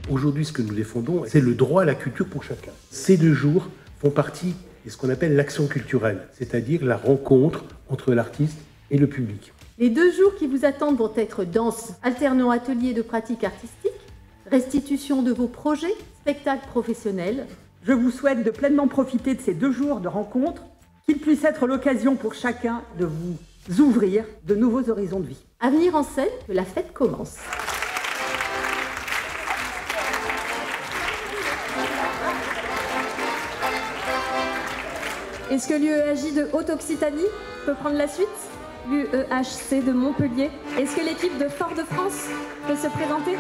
Aujourd'hui, ce que nous défendons, c'est le droit à la culture pour chacun. Ces 2 jours font partie de ce qu'on appelle l'action culturelle, c'est-à-dire la rencontre entre l'artiste et le public. Les 2 jours qui vous attendent vont être danse, alternant ateliers de pratique artistique, restitution de vos projets, spectacles professionnels. Je vous souhaite de pleinement profiter de ces 2 jours de rencontre, qu'ils puissent être l'occasion pour chacun de vous ouvrir de nouveaux horizons de vie. À venir en scène, que la fête commence. Est-ce que l'UEHJ de Haute-Occitanie peut prendre la suite? L'UEHC de Montpellier? Est-ce que l'équipe de Fort-de-France peut se présenter?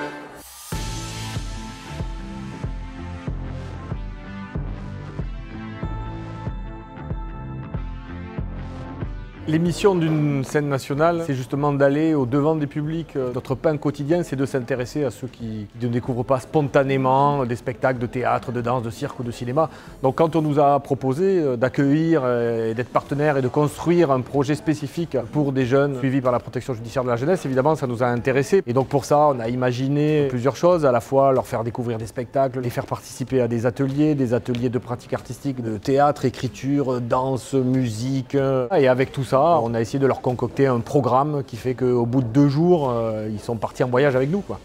L'émission d'une scène nationale, c'est justement d'aller au devant des publics. Notre pain quotidien, c'est de s'intéresser à ceux qui ne découvrent pas spontanément des spectacles de théâtre, de danse, de cirque ou de cinéma. Donc quand on nous a proposé d'accueillir et d'être partenaire et de construire un projet spécifique pour des jeunes suivis par la protection judiciaire de la jeunesse, évidemment ça nous a intéressés. Et donc pour ça, on a imaginé plusieurs choses, à la fois leur faire découvrir des spectacles, les faire participer à des ateliers de pratique artistique, de théâtre, écriture, danse, musique. Et avec tout ça, on a essayé de leur concocter un programme qui fait qu'au bout de 2 jours, ils sont partis en voyage avec nous, quoi.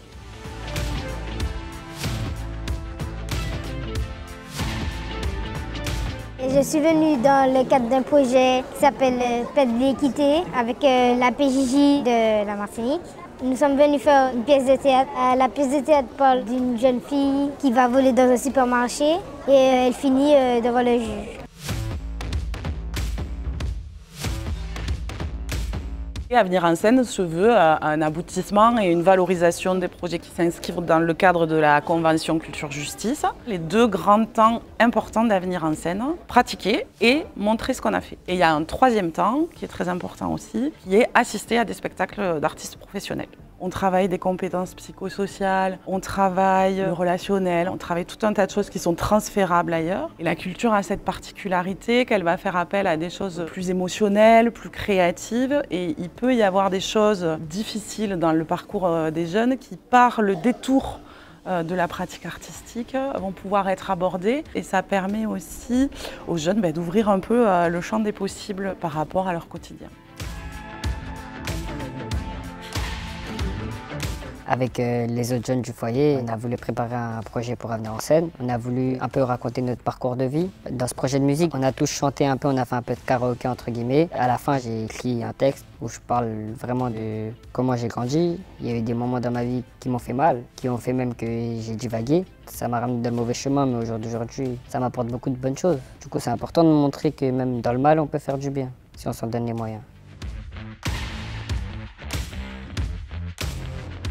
Je suis venue dans le cadre d'un projet qui s'appelle Fête de l'équité avec la PJJ de la Martinique. Nous sommes venus faire une pièce de théâtre. La pièce de théâtre parle d'une jeune fille qui va voler dans un supermarché et elle finit devant le juge. Avenir en scène se veut un aboutissement et une valorisation des projets qui s'inscrivent dans le cadre de la Convention Culture-Justice. Les 2 grands temps importants d'Avenir en scène, pratiquer et montrer ce qu'on a fait. Et il y a un 3e temps qui est très important aussi, qui est assister à des spectacles d'artistes professionnels. On travaille des compétences psychosociales, on travaille le relationnel, on travaille tout un tas de choses qui sont transférables ailleurs. Et la culture a cette particularité qu'elle va faire appel à des choses plus émotionnelles, plus créatives. Et il peut y avoir des choses difficiles dans le parcours des jeunes qui, par le détour de la pratique artistique, vont pouvoir être abordées. Et ça permet aussi aux jeunes d'ouvrir un peu le champ des possibles par rapport à leur quotidien. Avec les autres jeunes du foyer, on a voulu préparer un projet pour Avenir en scène. On a voulu un peu raconter notre parcours de vie. Dans ce projet de musique, on a tous chanté un peu, on a fait un peu de karaoké entre guillemets. À la fin, j'ai écrit un texte où je parle vraiment de comment j'ai grandi. Il y a eu des moments dans ma vie qui m'ont fait mal, qui ont fait même que j'ai divagué. Ça m'a ramené dans le mauvais chemin, mais aujourd'hui, ça m'apporte beaucoup de bonnes choses. Du coup, c'est important de montrer que même dans le mal, on peut faire du bien, si on s'en donne les moyens.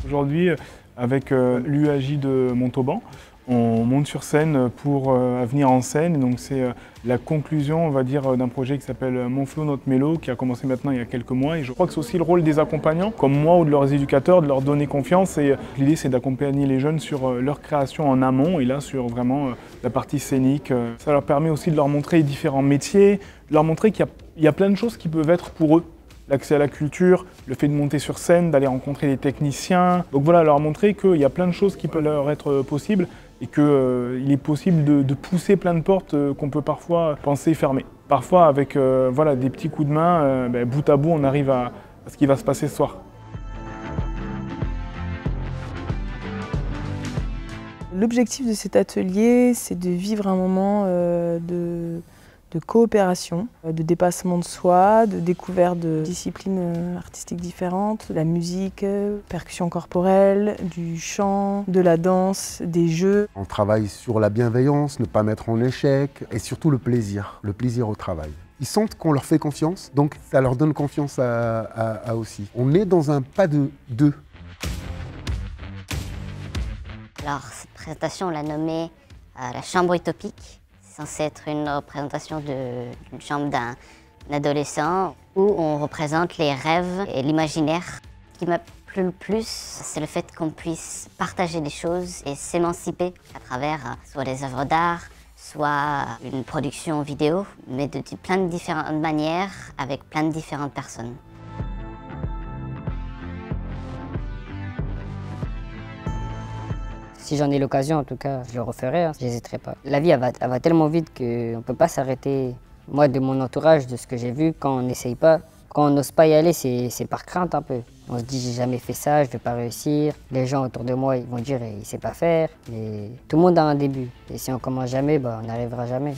Aujourd'hui, avec l'UEHJ de Montauban, on monte sur scène pour Avenir en scène. Donc c'est la conclusion, on va dire, d'un projet qui s'appelle Mon Flow, Notre Mélo, qui a commencé maintenant il y a quelques mois. Et je crois que c'est aussi le rôle des accompagnants, comme moi ou de leurs éducateurs, de leur donner confiance. Et l'idée, c'est d'accompagner les jeunes sur leur création en amont et là sur vraiment la partie scénique. Ça leur permet aussi de leur montrer différents métiers, de leur montrer qu'il y a plein de choses qui peuvent être pour eux. L'accès à la culture, le fait de monter sur scène, d'aller rencontrer des techniciens. Donc voilà, leur montrer qu'il y a plein de choses qui peuvent leur être possibles et qu'il est possible de pousser plein de portes qu'on peut parfois penser fermées. Parfois, avec voilà, des petits coups de main, bout à bout, on arrive à ce qui va se passer ce soir. L'objectif de cet atelier, c'est de vivre un moment de coopération, de dépassement de soi, de découverte de disciplines artistiques différentes, de la musique, percussion corporelle, du chant, de la danse, des jeux. On travaille sur la bienveillance, ne pas mettre en échec et surtout le plaisir au travail. Ils sentent qu'on leur fait confiance, donc ça leur donne confiance à aussi. On est dans un pas de deux. Alors cette présentation, on l'a nommée la chambre utopique. C'est censé être une représentation d'une chambre d'un adolescent où on représente les rêves et l'imaginaire. Ce qui m'a plu le plus, c'est le fait qu'on puisse partager des choses et s'émanciper à travers soit des œuvres d'art, soit une production vidéo, mais de plein de différentes manières, avec plein de différentes personnes. Si j'en ai l'occasion, en tout cas, je le referai, hein, j'hésiterai pas. La vie, elle va tellement vite qu'on ne peut pas s'arrêter. Moi, de mon entourage, de ce que j'ai vu, quand on n'essaye pas, quand on n'ose pas y aller, c'est par crainte un peu. On se dit, j'ai jamais fait ça, je ne vais pas réussir. Les gens autour de moi, ils vont dire, il ne sait pas faire. Mais tout le monde a un début. Et si on commence jamais, on n'arrivera jamais.